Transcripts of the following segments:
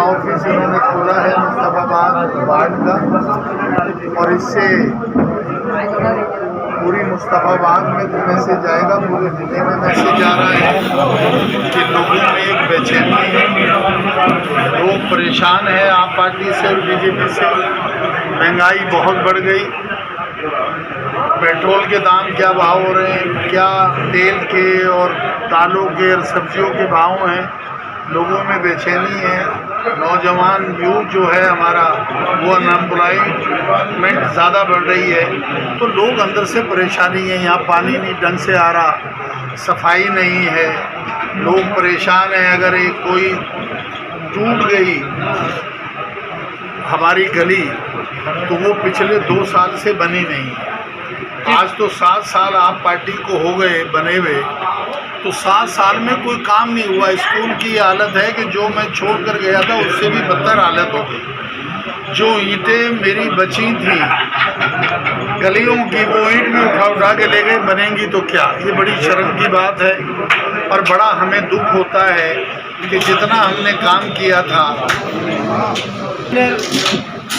Office इन्होंने खोला है मुस्तफाबाद वार्ड का, और इससे पूरी मुस्तफाबाद में मैसेज जाएगा, पूरे जिले में मैसेज जा रहा है कि लोगों में एक बेचैनी है, लोग परेशान हैं आप पार्टी से और बीजेपी से। महंगाई बहुत बढ़ गई, पेट्रोल के दाम क्या भाव हो रहे हैं, क्या तेल के और दालों के और सब्जियों के भाव हैं, लोगों में बेचैनी है। नौजवान यूथ जो है हमारा, वो अनएम्प्लॉयमेंट ज़्यादा बढ़ रही है, तो लोग अंदर से परेशानी है। यहाँ पानी नहीं ढंग से आ रहा, सफाई नहीं है, लोग परेशान हैं। अगर एक कोई टूट गई हमारी गली तो वो पिछले 2 साल से बनी नहीं। आज तो 7 साल आप पार्टी को हो गए बने हुए, तो 7 साल में कोई काम नहीं हुआ। स्कूल की हालत है कि जो मैं छोड़ कर गया था उससे भी बदतर हालत हो गई। जो ईंटें मेरी बची थी गलियों की, वो ईंट भी उठा के ले गए। बनेंगी तो क्या, ये बड़ी शर्म की बात है। और बड़ा हमें दुख होता है कि जितना हमने काम किया था,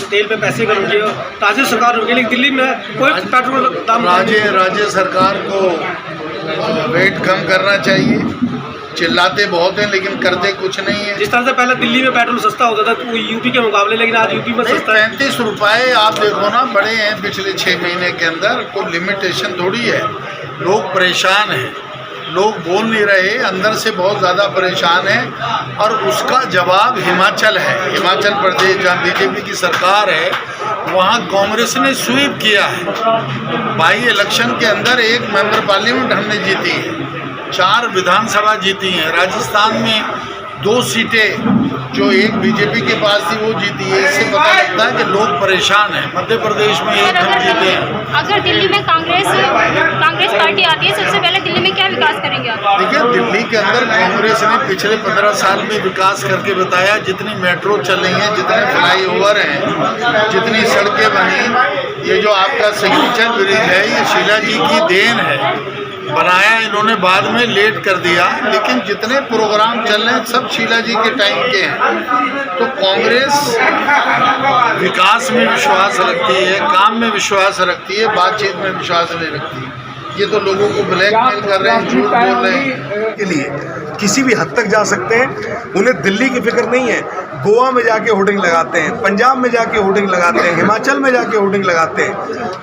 तेल पे पैसे का रुके, राज्य सरकार रुके, लेकिन दिल्ली में कोई पेट्रोल दाम राज्य सरकार को रेट कम करना चाहिए। चिल्लाते बहुत हैं लेकिन करते कुछ नहीं है। जिस तरह से पहले दिल्ली में पेट्रोल सस्ता होता था तो यूपी के मुकाबले, लेकिन आज यूपी में सस्ता है। 35 रुपये आप देखो ना, बढ़े हैं पिछले 6 महीने के अंदर। कोई लिमिटेशन थोड़ी है। लोग परेशान हैं, लोग बोल नहीं रहे, अंदर से बहुत ज़्यादा परेशान हैं। और उसका जवाब हिमाचल है। हिमाचल प्रदेश जहाँ बीजेपी की सरकार है, वहाँ कांग्रेस ने स्वीप किया है। बाई इलेक्शन के अंदर 1 मेंबर पार्लियामेंट हमने जीती है, 4 विधानसभा जीती हैं। राजस्थान में 2 सीटें जो एक बीजेपी के पास थी वो जीती है। इससे पता लगता है कि लोग परेशान हैं। मध्य प्रदेश में 1 हम जीते हैं। अगर दिल्ली में कांग्रेस पार्टी आती है, सबसे पहले दिल्ली में क्या विकास करेंगे आप? देखिए, दिल्ली के अंदर कांग्रेस ने पिछले 15 साल में विकास करके बताया। जितनी मेट्रो चल रही हैं, जितने फ्लाईओवर हैं, जितनी सड़कें बनी, ये जो आपका सिग्नेचर ब्रिज है, ये शीला जी की देन है। बनाया इन्होंने, बाद में लेट कर दिया, लेकिन जितने प्रोग्राम चल रहे हैं सब शीला जी के टाइम के हैं। तो कांग्रेस विकास में विश्वास रखती है, काम में विश्वास रखती है, बातचीत में विश्वास नहीं रखती। ये तो लोगों को ब्लैकमेल कर रहे हैं, झूठ बोल रहे हैं। के लिए किसी भी हद तक जा सकते हैं। उन्हें दिल्ली की फिक्र नहीं है। गोवा में जाके होर्डिंग लगाते हैं, पंजाब में जाके होर्डिंग लगाते हैं, हिमाचल में जाके होर्डिंग लगाते हैं।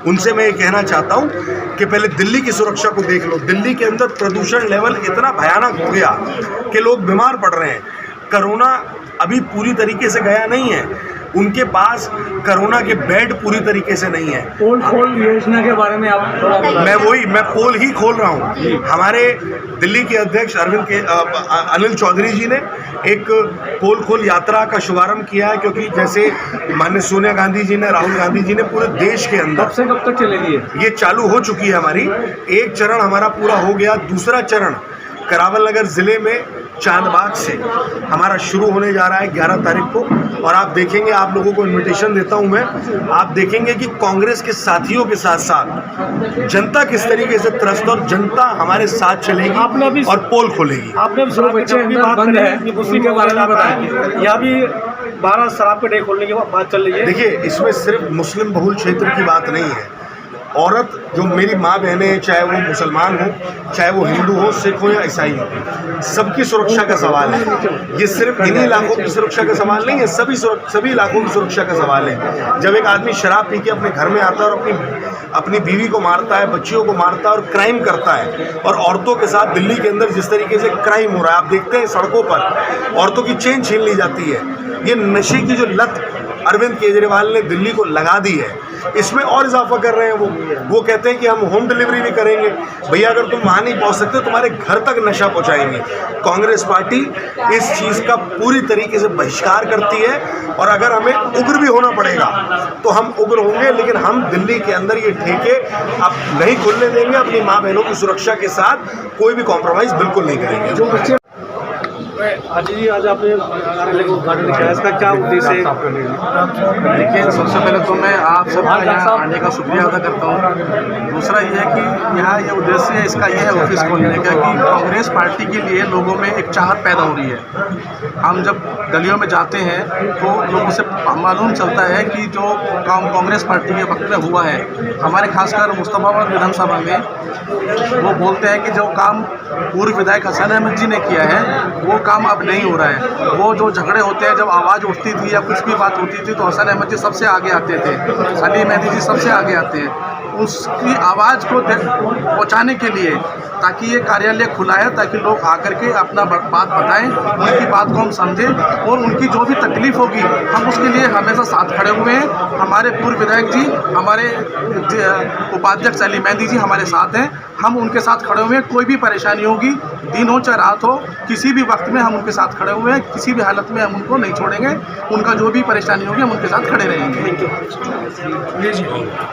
उनसे मैं ये कहना चाहता हूँ कि पहले दिल्ली की सुरक्षा को देख लो। दिल्ली के अंदर प्रदूषण लेवल इतना भयानक हो गया कि लोग बीमार पड़ रहे हैं। कोरोना अभी पूरी तरीके से गया नहीं है, उनके पास कोरोना के बेड पूरी तरीके से नहीं है। पोल योजना के बारे में आप थोड़ा मैं पोल ही खोल रहा हूँ। हमारे दिल्ली के अध्यक्ष अनिल चौधरी जी ने एक पोल खोल यात्रा का शुभारंभ किया है, क्योंकि जैसे माननीय सोनिया गांधी जी ने, राहुल गांधी जी ने पूरे देश के अंदर कब तक चलेगी ये चालू हो चुकी है हमारी। एक चरण हमारा पूरा हो गया, दूसरा चरण करावल नगर ज़िले में चांदबाग से हमारा शुरू होने जा रहा है 11 तारीख को। और आप देखेंगे, आप लोगों को इनविटेशन देता हूं मैं, आप देखेंगे कि कांग्रेस के साथियों के साथ साथ जनता किस तरीके से त्रस्त और जनता हमारे साथ चलेगी और पोल खोलेगी। आपने बच्चे अभी बात बंद है कि मुस्लिम के बारे में बताया, यहाँ भी 12 शराब के डे खोलने की बात चल रही है। देखिए, इसमें सिर्फ मुस्लिम बहुल क्षेत्र की बात नहीं है। औरत जो मेरी माँ बहनें हैं, चाहे वो मुसलमान हो, चाहे वो हिंदू हो, सिख हो या ईसाई हो, सबकी सुरक्षा का सवाल है। ये सिर्फ इन्हीं इलाकों की सुरक्षा का सवाल नहीं है, सभी इलाकों की सुरक्षा का सवाल है। जब एक आदमी शराब पी के अपने घर में आता है और अपनी बीवी को मारता है, बच्चियों को मारता है और क्राइम करता है, और औरतों के साथ दिल्ली के अंदर जिस तरीके से क्राइम हो रहा है, आप देखते हैं सड़कों पर औरतों की चेन छीन ली जाती है। ये नशे की जो लत अरविंद केजरीवाल ने दिल्ली को लगा दी है, इसमें और इजाफा कर रहे हैं। वो कहते हैं कि हम होम डिलीवरी भी करेंगे। भैया, अगर तुम वहाँ नहीं पहुँच सकते, तुम्हारे घर तक नशा पहुँचाएंगे। कांग्रेस पार्टी इस चीज़ का पूरी तरीके से बहिष्कार करती है, और अगर हमें उग्र भी होना पड़ेगा तो हम उग्र होंगे, लेकिन हम दिल्ली के अंदर ये ठेके अब नहीं खुलने देंगे। अपनी माँ बहनों की सुरक्षा के साथ कोई भी कॉम्प्रोमाइज़ बिल्कुल नहीं करेंगे। अजय जी, आज आपने कार्यालय को उद्घाटन किया, इसका क्या उद्देश्य है? देखिए, सबसे पहले तो मैं आप सबका यहाँ आने का शुक्रिया अदा करता हूँ। दूसरा ये है कि यहाँ ये उद्देश्य है इसका, ये है ऑफिस खोलने का कि कांग्रेस पार्टी के लिए लोगों में एक चाहत पैदा हो रही है। हम जब गलियों में जाते हैं तो लोगों से मालूम चलता है कि जो काम कांग्रेस पार्टी के वक्त में हुआ है, हमारे खासकर मुस्तफाबाद विधानसभा में वो बोलते हैं कि जो काम पूर्व विधायक हसन अहमद जी ने किया है वो काम अब नहीं हो रहा है। वो जो झगड़े होते हैं, जब आवाज़ उठती थी या कुछ भी बात होती थी तो हसन अहमद जी सबसे आगे आते थे, अली मेहदी जी सबसे आगे आते हैं। उसकी आवाज़ को पहुंचाने के लिए ताकि ये कार्यालय खुला है, ताकि लोग आकर के अपना बात बताएं, उनकी बात को हम समझें और उनकी जो भी तकलीफ़ होगी हम उसके लिए हमेशा साथ खड़े हुए हैं। हमारे पूर्व विधायक जी, हमारे उपाध्यक्ष अली मेहदी जी हमारे साथ हैं, हम उनके साथ खड़े हुए हैं। कोई भी परेशानी होगी, दिन हो चाहे रात हो, किसी भी वक्त में हम उनके साथ खड़े हुए हैं। किसी भी हालत में हम उनको नहीं छोड़ेंगे। उनका जो भी परेशानी होगी हम उनके साथ खड़े रहेंगे।